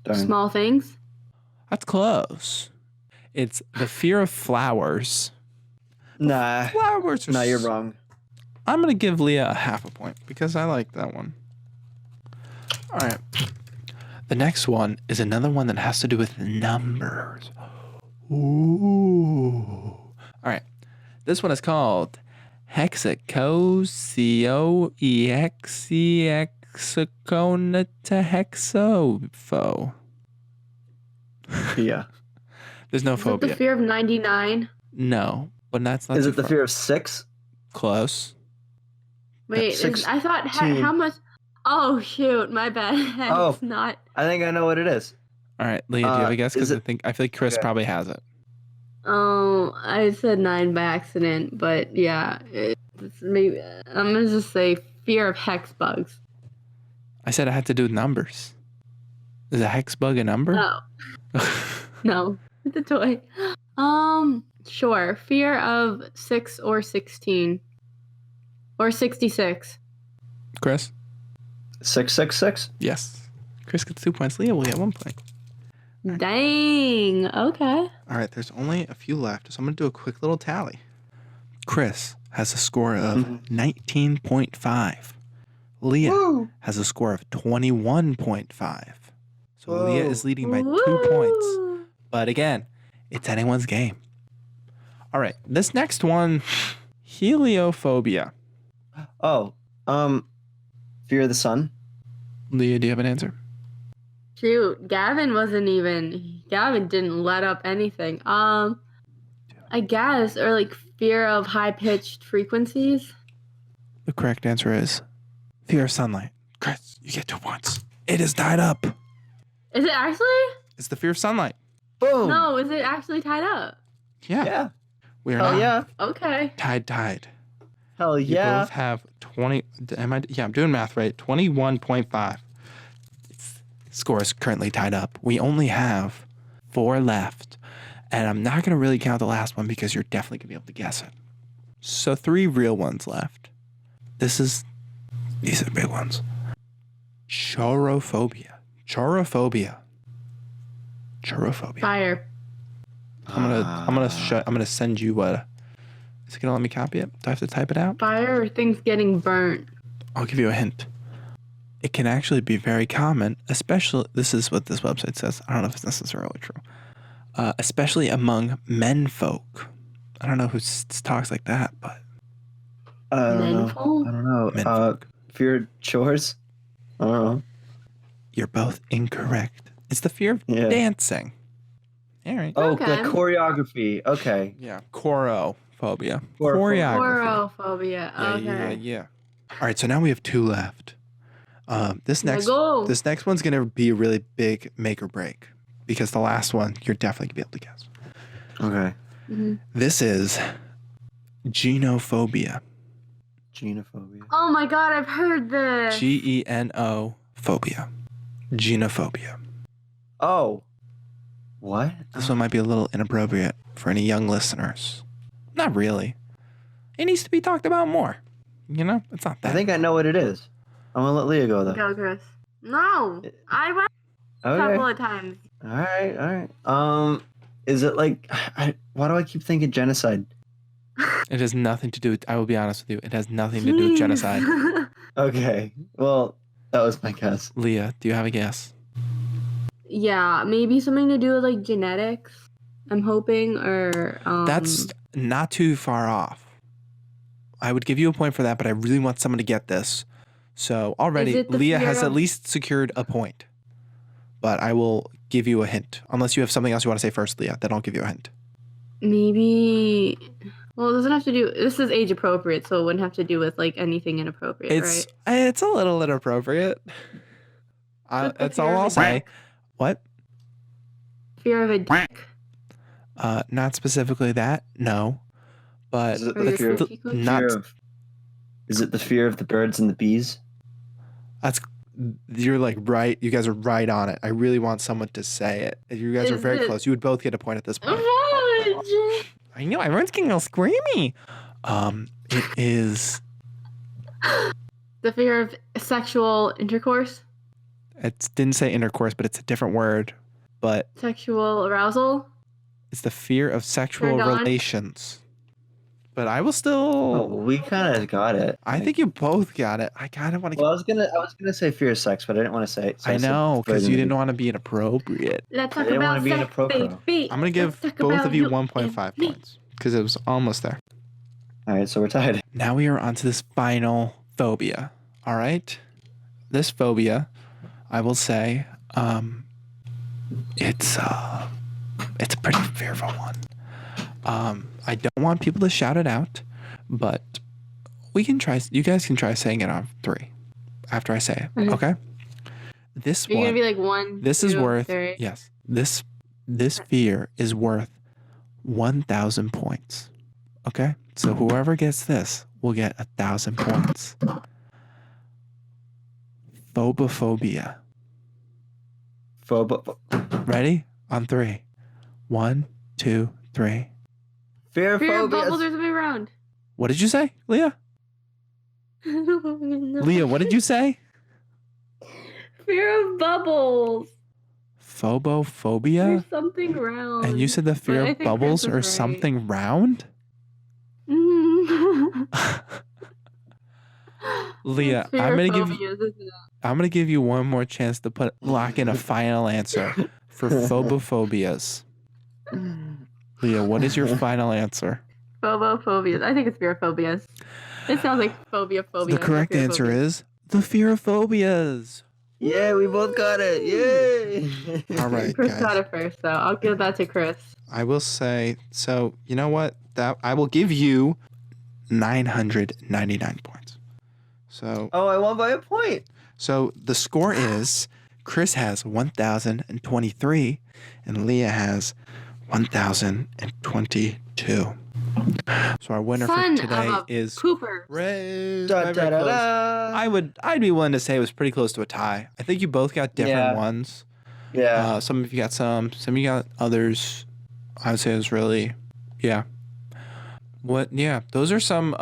Darn. Small things. That's close. It's the fear of flowers. Nah. Flowers are No, you're wrong. I'm going to give Leah a half a point because I like that one. All right. The next one is another one that has to do with numbers. Ooh. This one is called hexaconitahexopho. Yeah. There's no Is it phobia. the fear of 99? No, but that's not. Is too it the far. fear of 6? Close. Wait, I thought how much? Oh shoot, my bad. Oh. It's not. I think I know what it is. All right, Leah, do you have a guess? Because I feel like Chris Okay. probably has it. Oh, I said 9 by accident, but yeah, it's maybe I'm gonna just say fear of hex bugs. I said it had to do with numbers. Is a hex bug a number? Oh no, it's a toy. Sure. Fear of 6 or 16 or 66. Chris? 666? Yes. Chris gets 2 points. Leah will get 1 point. Dang. Okay. All right, there's only a few left, so I'm going to do a quick little tally. Chris has a score of 19.5. Leah has a score of 21.5. So Leah is leading by 2 points. But again, it's anyone's game. All right, this next one, heliophobia. Oh, fear of the sun? Leah, do you have an answer? Shoot, Gavin didn't let up anything. I guess, or like fear of high-pitched frequencies. The correct answer is fear of sunlight. Chris, you get 2 points. It is tied up. Is it actually? It's the fear of sunlight. Boom. No, is it actually tied up? Yeah. Yeah. We are Hell now yeah. Okay. tied. Hell You yeah. both have 20. I'm doing math right. 21.5. Score is currently tied up. We only have 4 left. And I'm not going to really count the last one because you're definitely going to be able to guess it. So 3 real ones left. These are the big ones. Chorophobia. Fire. I'm gonna send you what. Is it gonna let me copy it? Do I have to type it out? Fire or things getting burnt. I'll give you a hint. It can actually be very common, especially, this is what this website says. I don't know if it's necessarily true. Especially among men folk. I don't know who talks like that, but. I don't Menful? know. Menfolk. Fear of chores? I don't know. You're both incorrect. It's the fear of dancing. All right. Oh, Okay. the choreography. Okay. Yeah. Chorophobia. Chorophobia. Chorophobia. Okay. Yeah. All right. So now we have 2 left. This next one's gonna be a really big make or break because the last one you're definitely gonna be able to guess. Okay. Mm-hmm. This is genophobia. Genophobia. Oh my god, I've heard this. Geno phobia. Genophobia. Oh. What? This one might be a little inappropriate for any young listeners. Not really. It needs to be talked about more. You know, it's not that. I think I know what it is. I'm gonna let Leah go though. Go, Chris. No, I went a couple of times. All right. Is it like? Why do I keep thinking genocide? It has nothing to do with. I will be honest with you. It has nothing to do with genocide. Okay. Well, that was my guess. Leah, do you have a guess? Yeah, maybe something to do with like genetics. I'm hoping, or That's not too far off. I would give you a point for that, but I really want someone to get this. So already, Leah has at least secured a point. But I will give you a hint. Unless you have something else you want to say first, Leah, then I'll give you a hint. maybe. Well, it doesn't have to do. This is age appropriate, so it wouldn't have to do with like anything inappropriate, right? It's a little inappropriate. That's all I'll say. What? Fear of a dick. Not specifically that, no. But Is it Or the your fear of, cookie cookie? Is it the fear of the birds and the bees? you're like right. You guys are right on it. I really want someone to say it. You guys are Is very it- close. You would both get a point at this point. Fudge. I know everyone's getting all screamy. It is. The fear of sexual intercourse, It didn't say intercourse, but it's a different word. But sexual arousal. it's the fear of sexual Turned on? relations. But I will Oh, still. we kind of got it. I think you both got it. I kind of want to. Well, I was gonna say fear of sex, but I didn't want to say it. So I said know because birds you and didn't bees. want to be inappropriate. Let's I talk didn't about wanna be in a sex, pro-pro. baby. I'm gonna give Let's talk both about of you and 1.5 me. points because it was almost there. All right, so we're tied. Now we are on to this final phobia. All right. This phobia, I will say, it's a pretty fearful one. I don't want people to shout it out, but we can try. You guys can try saying it on 3 after I say it. Okay. This You're one. gonna be like 1. This 2, is worth. 3. Yes. This fear is worth 1,000 points. Okay. So whoever gets this will get 1,000 points. Phobophobia. Ready? On 3. 1, 2, 3. Fear of Fear of phobias. bubbles. There's a way around. What did you say, Leah? Leah, what did you say? Fear of bubbles. Phobophobia? There's something round. And you said the fear But I of think bubbles Chris or is right. something round? Leah, Fear I'm of gonna give you phobias, isn't it? I'm gonna give you one more chance to lock in a final answer for phobophobias. Leah, what is your final answer? Phobophobias. I think it's fear of phobias. It sounds like phobia. The correct answer is the fear of phobias. Yeah, we both got it. Yay! All right, Chris guys. got it first, so I'll give that to Chris. I will say, so you know what? That I will give you 999 points. So Oh, I won by a point. So the score is Chris has 1,023 and Leah has 1,022. So our winner Son for today of a is pooper. Ray. Da, da, da, da. I'd be willing to say it was pretty close to a tie. I think you both got different Yeah. ones. Yeah. Some of you got some of you got others. I would say it was really, yeah. Those are some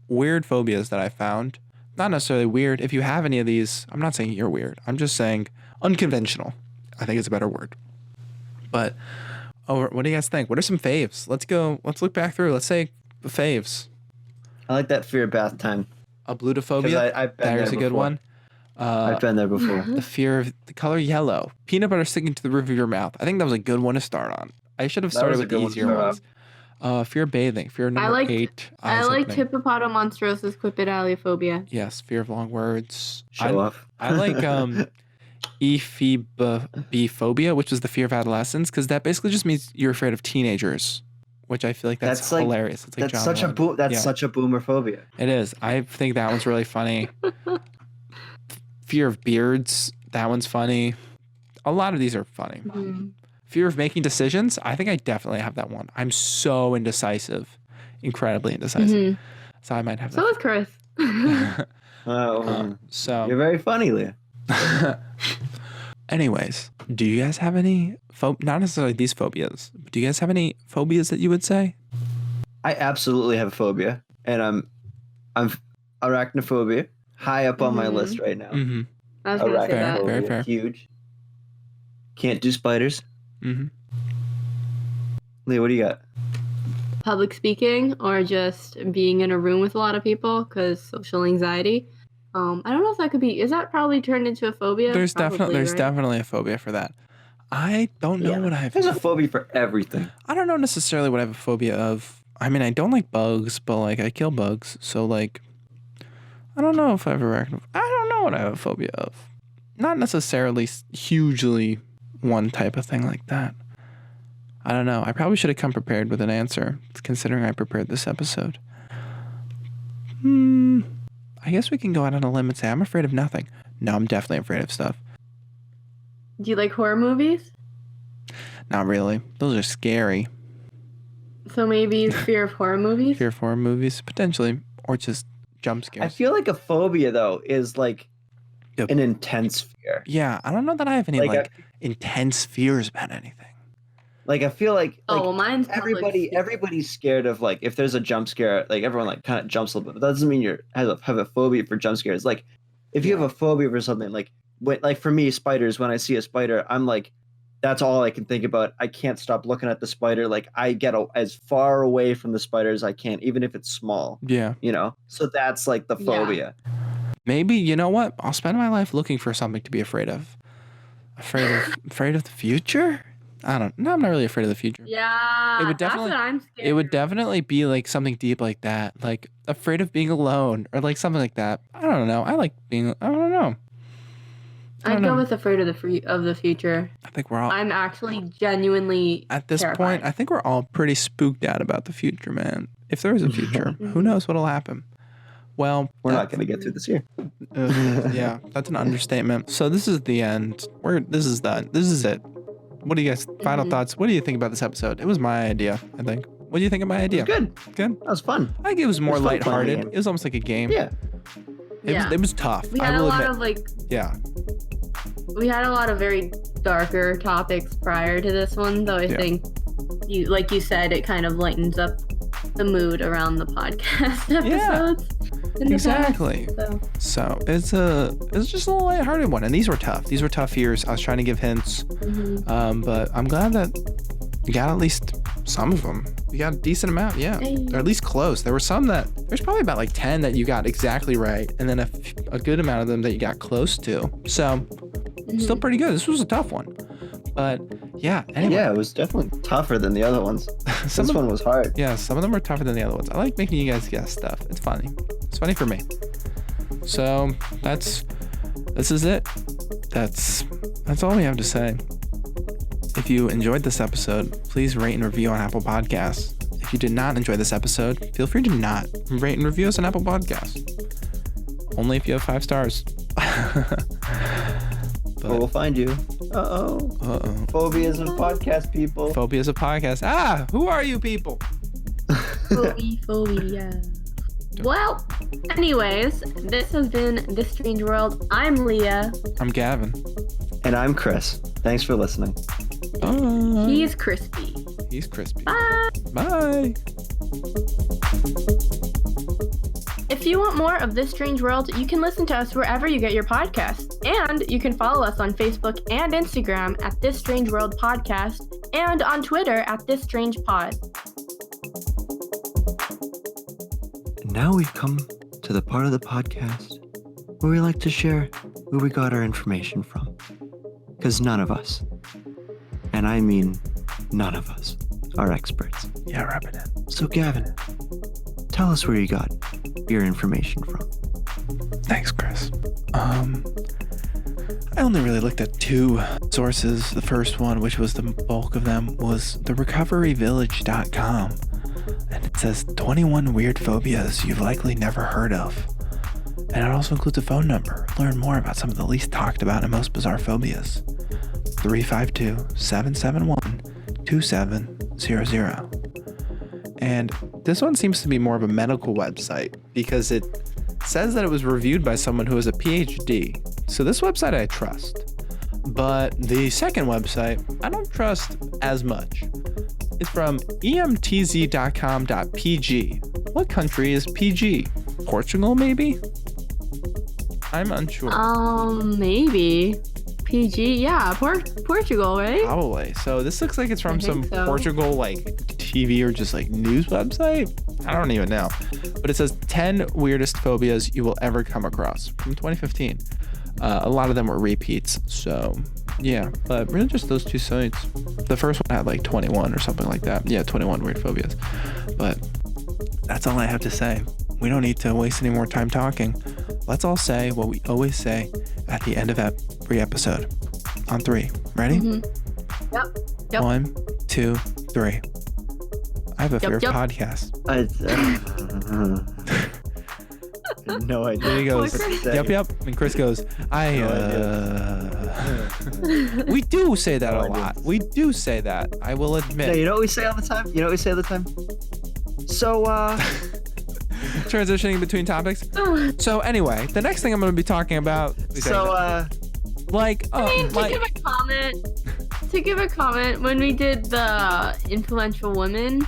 weird phobias that I found. Not necessarily weird. If you have any of these, I'm not saying you're weird. I'm just saying unconventional. I think it's a better word. But what do you guys think? What are some faves? Let's look back through. Let's say faves. I like that fear of bath time. Ablutophobia. I've been There's there a good before. one. I've been there before. The fear of the color yellow. Peanut butter sticking to the roof of your mouth. I think that was a good one to start on. I should have That started was a with good the one to easier start ones. Fear of bathing. Fear number liked- 8. I eyes liked opening. hippopotomonstrosis quipedaliophobia. Yes, fear of long words. Show off. I like ephobophobia, which is the fear of adolescence, because that basically just means you're afraid of teenagers, which I feel like that's like- hilarious. It's like That's John such a Lennon. That's Yeah, such a boomer phobia. it is. I think that one's really funny. Fear of beards. That one's funny. A lot of these are funny. Mhm. Fear of making decisions. I think I definitely have that one. I'm so indecisive, incredibly indecisive. Mhm. So I might have So that. is Chris. So You're very funny, Leah. anyways, do you guys have any not necessarily these phobias, but do you guys have any phobias that you would say? I absolutely have a phobia, and I'm arachnophobia high up on my Mhm. list right now. Mm-hmm. I was gonna say Fair, that. very fair. Huge. Can't do spiders. Mm-hmm. Leah, what do you got? Public speaking or just being in a room with a lot of people because social anxiety. I don't know if that could be. Is that probably turned into a phobia? There's Probably, right? definitely a phobia for that. I don't know what I have. There's a phobia for everything. I don't know necessarily what I have a phobia of. I mean, I don't like bugs, but like I kill bugs, so like I don't know if I have arachnophobia. I don't know what I have a phobia of. Not necessarily hugely one type of thing like that. I don't know. I probably should have come prepared with an answer, considering I prepared this episode. I guess we can go out on a limb and say I'm afraid of nothing. No, I'm definitely afraid of stuff. Do you like horror movies? Not really. Those are scary. So maybe fear of horror movies? Fear of horror movies, potentially, or just jump scares. I feel like a phobia though is like Yep. an intense fear. Yeah, I don't know that I have any Like, intense fears about anything. Like I feel like Oh, well, mine's public speaking. everybody's scared of like if there's a jump scare, like everyone like kind of jumps a little bit. But that doesn't mean have a phobia for jump scares. Like if you have a phobia for something, like for me, spiders. When I see a spider, I'm like, that's all I can think about. I can't stop looking at the spider. Like I get as far away from the spider as I can, even if it's small. Yeah. You know, so that's like the phobia. Maybe, you know what? I'll spend my life looking for something to be afraid of. Afraid of the future? I'm not really afraid of the future. Yeah, It would that's definitely- what I'm scared. It would definitely be like something deep like that, like afraid of being alone or like something like that. I don't know. I don't know. I'd go with afraid of the future. I think we're all I'm actually genuinely at this terrified. point. I think we're all pretty spooked out about the future, man. If there is a future, who knows what'll happen? Well, We're not going to get through this year. yeah, that's an understatement. So this is the end. This is done. This is it. What do you guys? Final thoughts? What do you think about this episode? It was my idea, I think. What do you think of my idea? Good. Good. That was fun. I think it was more It was fun playing the lighthearted. game. It was almost like a game. Yeah. It was tough. We I had a will lot admit. of Yeah. we had a lot of very darker topics prior to this one, though I think like you said, it kind of lightens up the mood around the podcast episodes. Exactly. Past, So it's just a little lighthearted one, and these were tough. These were tough years. I was trying to give hints, but I'm glad that you got at least some of them. You got a decent amount, yeah, or at least close. There were some there's probably about like 10 that you got exactly right, and then a good amount of them that you got close to. So still pretty good. This was a tough one, but yeah. Anyway, Yeah, it was definitely tougher than the other ones. some This one was hard. Yeah, some of them are tougher than the other ones. I like making you guys guess stuff. It's funny. It's funny for me. So this is it. That's all we have to say. If you enjoyed this episode, please rate and review on Apple Podcasts. If you did not enjoy this episode, feel free to not rate and review us on Apple Podcasts. Only if you have 5 stars. But we'll find you. Uh-oh. Phobias and podcast people. Phobias of podcasts. Who are you people? Phobia. Well, anyways, this has been This Strange World. I'm Leah. I'm Gavin. And I'm Chris. Thanks for listening. Bye. He's crispy. He's crispy. Bye. Bye. If you want more of This Strange World, you can listen to us wherever you get your podcasts. And you can follow us on Facebook and Instagram at This Strange World Podcast and on Twitter at This Strange Pod. And now we've come to the part of the podcast where we like to share where we got our information from. Because none of us, and I mean none of us, are experts. Yeah, wrap it in. So Gavin, tell us where you got your information from. Thanks, Chris. I only really looked at 2 sources. The first one, which was the bulk of them, was therecoveryvillage.com. And it says 21 weird phobias you've likely never heard of. And it also includes a phone number. Learn more about some of the least talked about and most bizarre phobias. 352-771-2700. And this one seems to be more of a medical website because it says that it was reviewed by someone who has a PhD. So this website I trust. But the second website, I don't trust as much. It's from emtz.com.pg. What country is PG? Portugal, maybe? I'm unsure. Maybe. PG, yeah, Portugal, right? Probably. So this looks like it's from some think so. Portugal like TV or just like news website. I don't even know. But it says 10 weirdest phobias you will ever come across from 2015. A lot of them were repeats. So yeah, but really just those 2 sites. The first one had like 21 or something like that. Yeah, 21 weird phobias. But that's all I have to say. We don't need to waste any more time talking. Let's all say what we always say at the end of every episode. On 3. Ready? Yep. 1, 2, 3. I have a fear of podcasts. No idea. He goes, yep. And Chris goes, We do say that a lot. We do say that. I will admit. Yeah, you know what we say all the time? So, transitioning between topics. So anyway, the next thing I'm going to be talking about. To give a comment, when we did the influential women,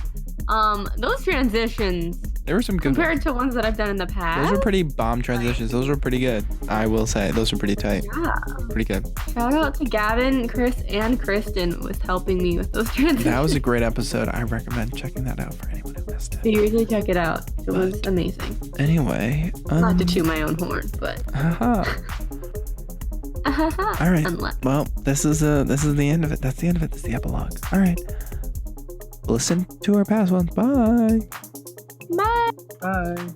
those transitions, there were some good compared ones. to ones that I've done in the past. Those were pretty bomb transitions. Those were pretty good. I will say those were pretty tight. Yeah. Pretty good. Shout out to Gavin, Chris, and Kristen with helping me with those transitions. That was a great episode. I recommend checking that out for anyone who missed it. Seriously, check it out. It was amazing. Anyway, Not to toot my own horn, but All right. Well, this is the end of it. That's the end of it. This is the epilogue. All right. Listen to our past ones. Bye. Bye. Bye.